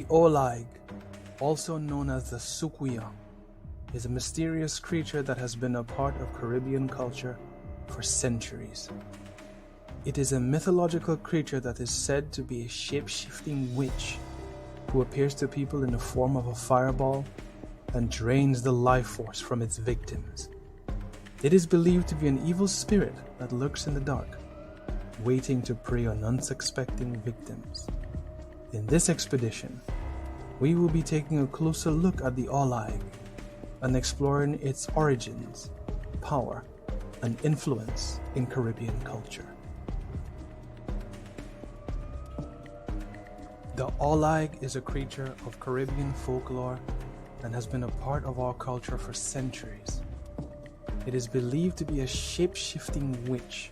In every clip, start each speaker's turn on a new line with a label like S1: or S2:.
S1: The Ole Higue, also known as the Sukuya, is a mysterious creature that has been a part of Caribbean culture for centuries. It is a mythological creature that is said to be a shape-shifting witch who appears to people in the form of a fireball and drains the life force from its victims. It is believed to be an evil spirit that lurks in the dark, waiting to prey on unsuspecting victims. In this expedition, we will be taking a closer look at the Ole Higue and exploring its origins, power, and influence in Caribbean culture. The Ole Higue is a creature of Caribbean folklore and has been a part of our culture for centuries. It is believed to be a shape-shifting witch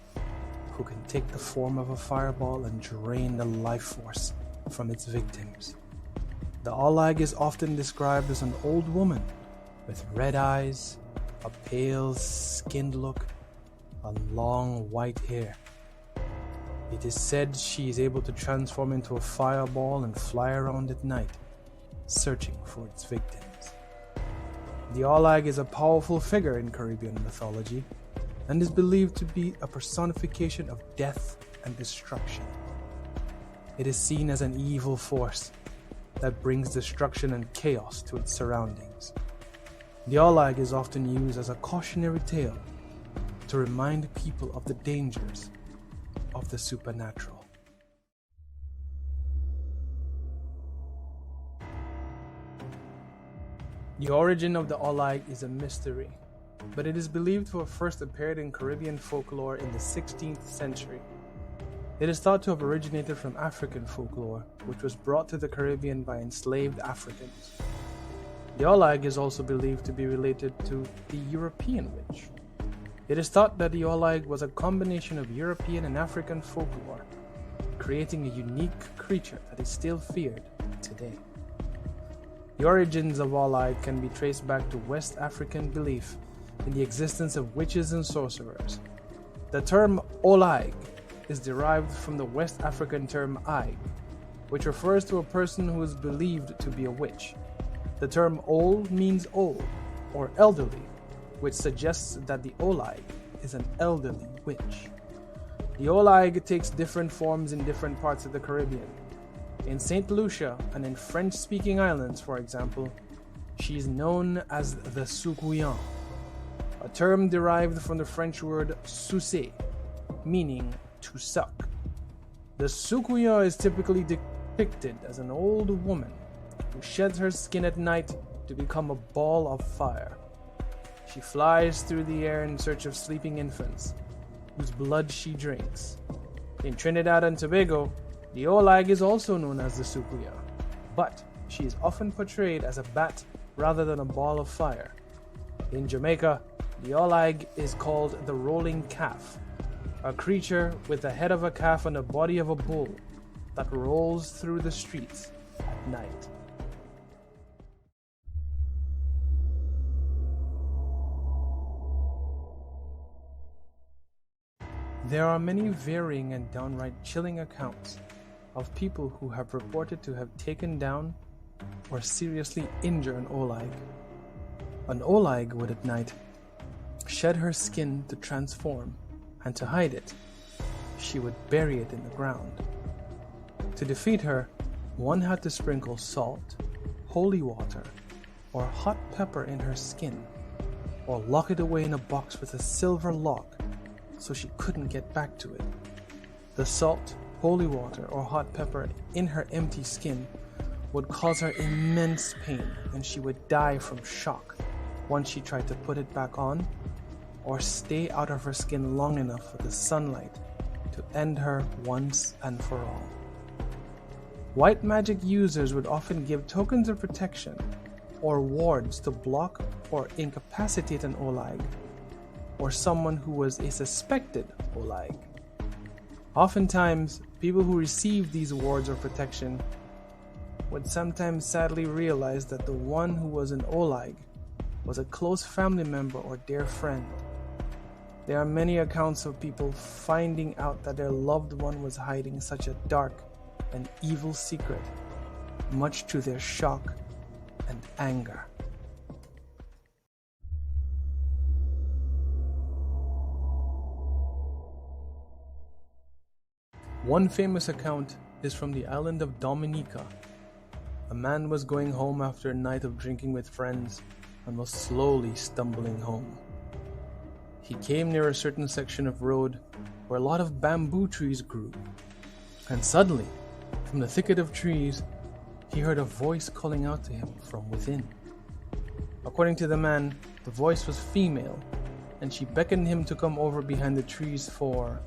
S1: who can take the form of a fireball and drain the life force from its victims. The Ole Higue is often described as an old woman with red eyes, a pale-skinned look, and long white hair. It is said she is able to transform into a fireball and fly around at night, searching for its victims. The Ole Higue is a powerful figure in Caribbean mythology and is believed to be a personification of death and destruction. It is seen as an evil force that brings destruction and chaos to its surroundings. The Ole Higue is often used as a cautionary tale to remind people of the dangers of the supernatural. The origin of the Ole Higue is a mystery, but it is believed to have first appeared in Caribbean folklore in the 16th century. It is thought to have originated from African folklore, which was brought to the Caribbean by enslaved Africans. The Ole Higue is also believed to be related to the European witch. It is thought that the Ole Higue was a combination of European and African folklore, creating a unique creature that is still feared today. The origins of Ole Higue can be traced back to West African belief in the existence of witches and sorcerers. The term Ole Higue is derived from the West African term Higue, which refers to a person who is believed to be a witch. The term Ole means old or elderly, which suggests that the Ole Higue is an elderly witch. The Ole Higue takes different forms in different parts of the Caribbean. In St. Lucia and in French-speaking islands, for example, she is known as the Sukuyan, a term derived from the French word sucer, meaning to suck. The Sukuyan is typically depicted as an old woman who sheds her skin at night to become a ball of fire. She flies through the air in search of sleeping infants, whose blood she drinks. In Trinidad and Tobago, the Ole Higue is also known as the Sukuya, but she is often portrayed as a bat rather than a ball of fire. In Jamaica, the Ole Higue is called the rolling calf, a creature with the head of a calf and the body of a bull that rolls through the streets at night. There are many varying and downright chilling accounts of people who have reported to have taken down or seriously injured an Ole Higue. An Ole Higue would at night shed her skin to transform, and to hide it, she would bury it in the ground. To defeat her, one had to sprinkle salt, holy water, or hot pepper in her skin, or lock it away in a box with a silver lock so she couldn't get back to it. The salt, holy water, or hot pepper in her empty skin would cause her immense pain, and she would die from shock once she tried to put it back on or stay out of her skin long enough for the sunlight to end her once and for all. White magic users would often give tokens of protection or wards to block or incapacitate an Ole Higue or someone who was a suspected Ole Higue. Oftentimes, people who received these wards of protection would sometimes sadly realize that the one who was an Ole Higue was a close family member or dear friend. There are many accounts of people finding out that their loved one was hiding such a dark and evil secret much to their shock and anger. One famous account is from the island of Dominica. A man was going home after a night of drinking with friends and was slowly stumbling home. He came near a certain section of road where a lot of bamboo trees grew, and suddenly, from the thicket of trees, he heard a voice calling out to him from within. According to the man, the voice was female, and she beckoned him to come over behind the trees for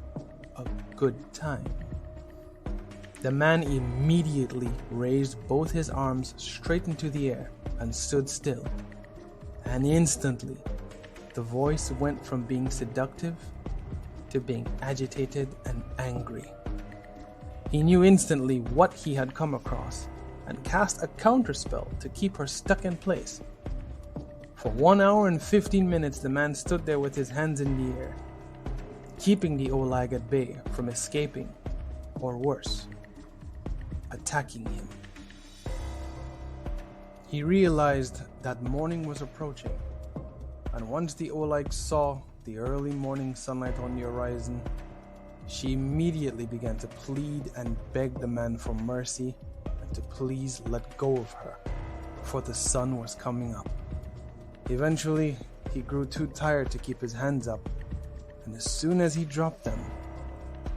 S1: a good time. The man immediately raised both his arms straight into the air and stood still. And instantly, the voice went from being seductive to being agitated and angry. He knew instantly what he had come across and cast a counterspell to keep her stuck in place. For 1 hour and 15 minutes, the man stood there with his hands in the air, keeping the Ole Higue at bay from escaping, or worse, attacking him. He realized that morning was approaching, and once the Ole Higue saw the early morning sunlight on the horizon, she immediately began to plead and beg the man for mercy and to please let go of her, for the sun was coming up. Eventually, he grew too tired to keep his hands up, and as soon as he dropped them,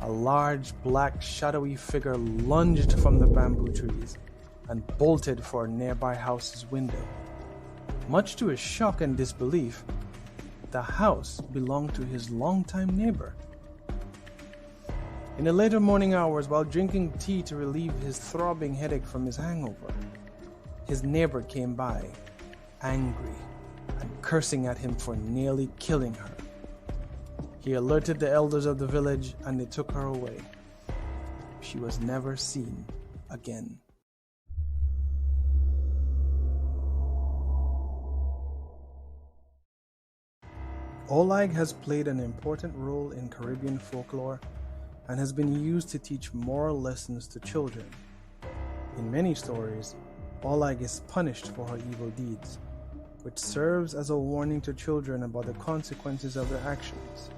S1: a large, black, shadowy figure lunged from the bamboo trees and bolted for a nearby house's window. Much to his shock and disbelief, the house belonged to his longtime neighbor. In the later morning hours, while drinking tea to relieve his throbbing headache from his hangover, his neighbor came by, angry and cursing at him for nearly killing her. He alerted the elders of the village and they took her away. She was never seen again. Ole Higue has played an important role in Caribbean folklore and has been used to teach moral lessons to children. In many stories, Ole Higue is punished for her evil deeds, which serves as a warning to children about the consequences of their actions.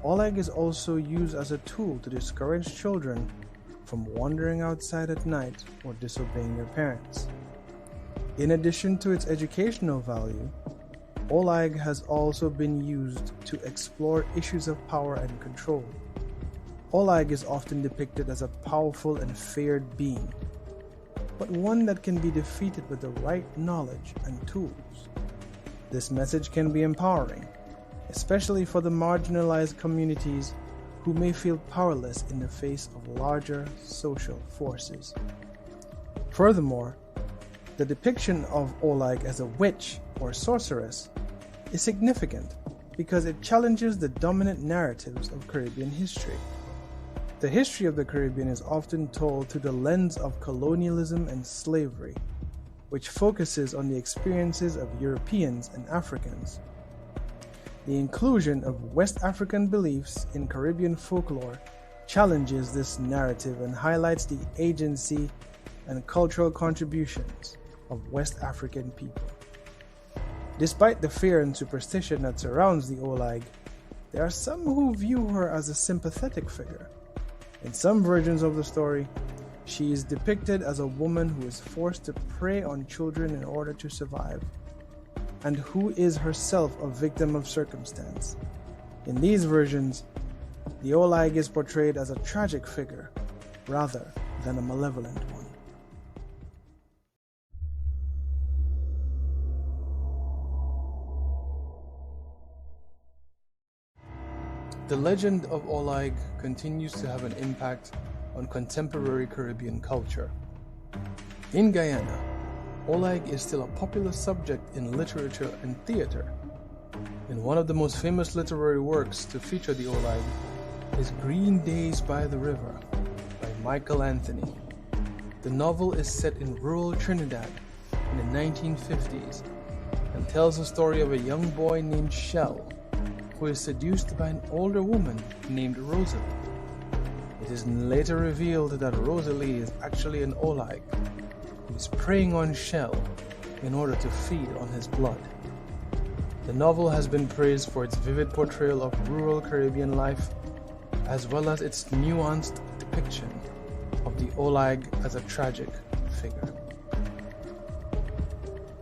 S1: Ole Higue is also used as a tool to discourage children from wandering outside at night or disobeying their parents. In addition to its educational value, Ole Higue has also been used to explore issues of power and control. Ole Higue is often depicted as a powerful and feared being, but one that can be defeated with the right knowledge and tools. This message can be empowering, especially for the marginalized communities who may feel powerless in the face of larger social forces. Furthermore, the depiction of Ole Higue as a witch or sorceress is significant because it challenges the dominant narratives of Caribbean history. The history of the Caribbean is often told through the lens of colonialism and slavery, which focuses on the experiences of Europeans and Africans. The inclusion of West African beliefs in Caribbean folklore challenges this narrative and highlights the agency and cultural contributions of West African people. Despite the fear and superstition that surrounds the Ole Higue, there are some who view her as a sympathetic figure. In some versions of the story, she is depicted as a woman who is forced to prey on children in order to survive, and who is herself a victim of circumstance. In these versions, the Ole Higue is portrayed as a tragic figure rather than a malevolent one. The legend of Ole Higue continues to have an impact on contemporary Caribbean culture. In Guyana, Ole Higue is still a popular subject in literature and theater. In one of the most famous literary works to feature the Ole Higue is Green Days by the River by Michael Anthony. The novel is set in rural Trinidad in the 1950s and tells the story of a young boy named Shell who is seduced by an older woman named Rosalie. It is later revealed that Rosalie is actually an Ole Higue, is preying on Shell in order to feed on his blood. The novel has been praised for its vivid portrayal of rural Caribbean life, as well as its nuanced depiction of the Ole Higue as a tragic figure.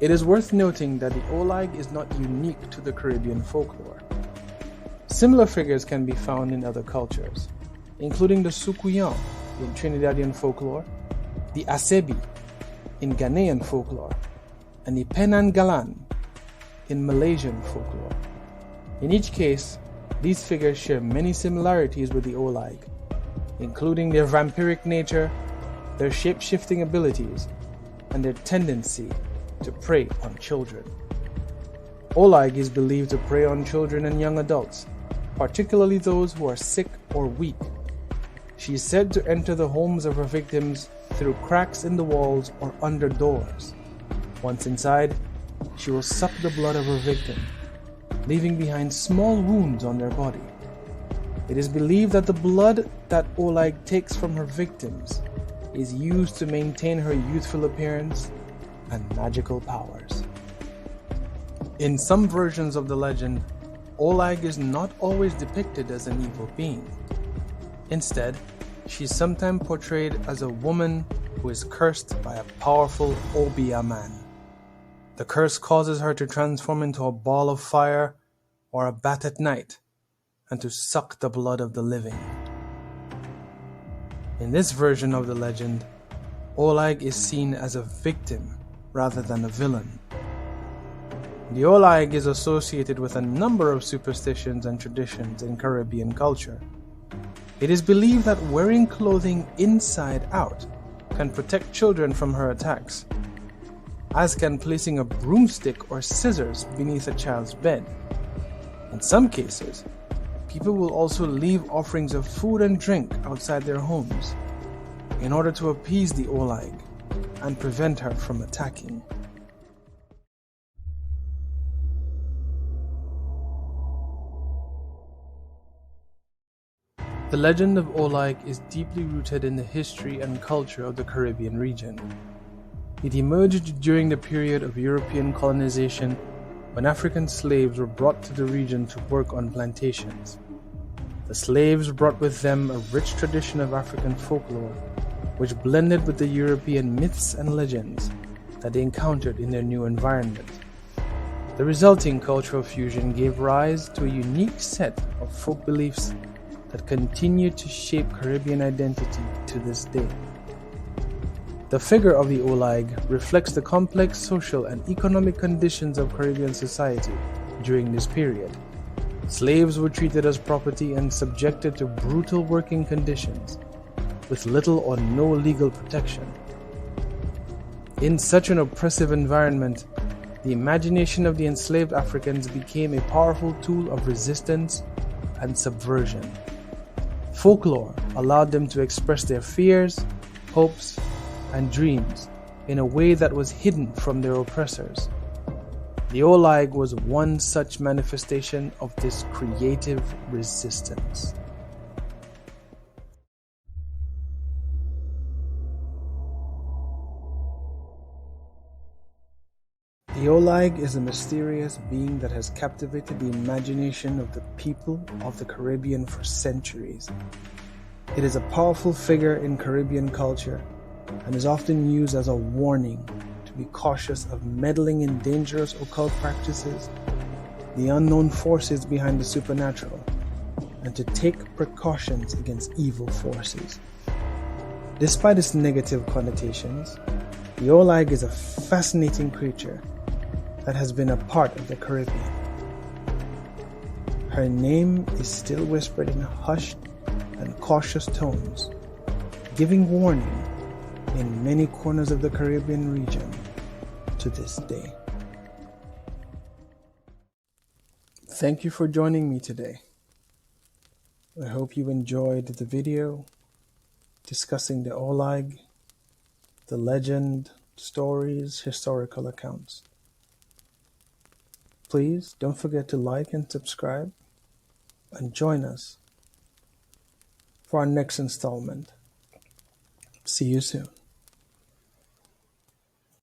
S1: It is worth noting that the Ole Higue is not unique to the Caribbean folklore. Similar figures can be found in other cultures, including the Sukuyan in Trinidadian folklore, the Asebi in Ghanaian folklore, and the Penanggalan in Malaysian folklore. In each case, these figures share many similarities with the Ole Higue, including their vampiric nature, their shape-shifting abilities, and their tendency to prey on children. Ole Higue is believed to prey on children and young adults, particularly those who are sick or weak. She is said to enter the homes of her victims through cracks in the walls or under doors. Once inside, she will suck the blood of her victim, leaving behind small wounds on their body. It is believed that the blood that Ole Higue takes from her victims is used to maintain her youthful appearance and magical powers. In some versions of the legend, Ole Higue is not always depicted as an evil being. Instead, she is sometimes portrayed as a woman who is cursed by a powerful Obeah man. The curse causes her to transform into a ball of fire or a bat at night, and to suck the blood of the living. In this version of the legend, Ole Higue is seen as a victim rather than a villain. The Ole Higue is associated with a number of superstitions and traditions in Caribbean culture. It is believed that wearing clothing inside out can protect children from her attacks, as can placing a broomstick or scissors beneath a child's bed. In some cases, people will also leave offerings of food and drink outside their homes in order to appease the Ole Higue and prevent her from attacking. The legend of Ole Higue is deeply rooted in the history and culture of the Caribbean region. It emerged during the period of European colonization when African slaves were brought to the region to work on plantations. The slaves brought with them a rich tradition of African folklore, which blended with the European myths and legends that they encountered in their new environment. The resulting cultural fusion gave rise to a unique set of folk beliefs that continue to shape Caribbean identity to this day. The figure of the Ole Higue reflects the complex social and economic conditions of Caribbean society during this period. Slaves were treated as property and subjected to brutal working conditions, with little or no legal protection. In such an oppressive environment, the imagination of the enslaved Africans became a powerful tool of resistance and subversion. Folklore allowed them to express their fears, hopes, and dreams in a way that was hidden from their oppressors. The Ole Higue was one such manifestation of this creative resistance. The Ole Higue is a mysterious being that has captivated the imagination of the people of the Caribbean for centuries. It is a powerful figure in Caribbean culture and is often used as a warning to be cautious of meddling in dangerous occult practices, the unknown forces behind the supernatural, and to take precautions against evil forces. Despite its negative connotations, the Ole Higue is a fascinating creature that has been a part of the Caribbean. Her name is still whispered in hushed and cautious tones, giving warning in many corners of the Caribbean region to this day. Thank you for joining me today. I hope you enjoyed the video discussing the Ole Higue, the legend, stories, historical accounts. Please don't forget to like and subscribe and join us for our next installment. See you soon.